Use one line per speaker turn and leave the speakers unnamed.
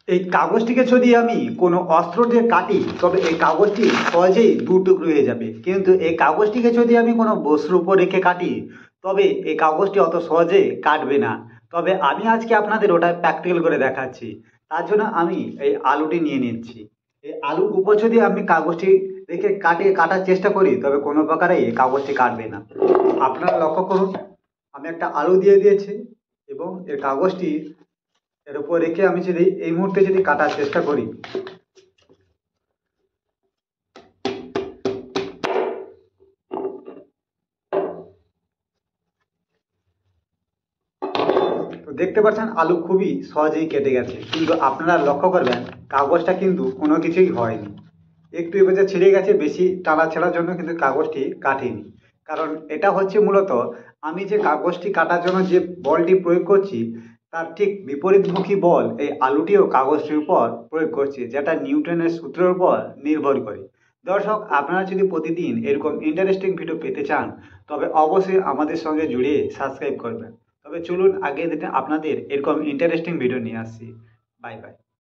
এই কাগজটিকে যদি আমি কোনো অস্ত্র দিয়ে কাটি তবে এই কাগজটি সহজেই দু টুকরো হয়ে যাবে, কিন্তু এই কাগজটিকে যদি আমি কোনো বস্তুর উপর রেখে কাটি তবে এই কাগজটি অত সহজে কাটবে না। তবে আমি আজকে আপনাদের ওটা প্র্যাকটিক্যাল করে দেখাচ্ছি। তার জন্য আমি এই আলুটি নিয়ে নিচ্ছি। এই আলুর উপর যদি আমি কাগজটি রেখে কাটার চেষ্টা করি তবে কোনো প্রকারেই এই কাগজটি কাটবে না। আপনারা লক্ষ্য করুন, আমি একটা আলু দিয়ে দিয়েছি এবং এই কাগজটি এর উপর রেখে আমি যদি এই মুহূর্তে যদি কাটার চেষ্টা করি তো দেখতে পাচ্ছেন আলু খুবই সহজেই কেটে গেছে, কিন্তু আপনারা লক্ষ্য করবেন কাগজটা কিন্তু কোনো কিছুই হয়নি। একটু এবার ছিঁড়ে গেছে, বেশি টানা ছেঁড়ার জন্য কিন্তু কাগজটি কাটেনি। কারণ এটা হচ্ছে মূলত আমি যে কাগজটি কাটার জন্য যে বলটি প্রয়োগ করছি তার ঠিক বিপরীতমুখী বল এই আলুটিও কাগজটির উপর প্রয়োগ করছে, যেটা নিউটনের সূত্রের উপর নির্ভর করে। দর্শক, আপনারা যদি প্রতিদিন এরকম ইন্টারেস্টিং ভিডিও পেতে চান তবে অবশ্যই আমাদের সঙ্গে জুড়ে সাবস্ক্রাইব করবেন। তবে চলুন আগে দিনে আপনাদের এরকম ইন্টারেস্টিং ভিডিও নিয়ে আসছি। Bye bye.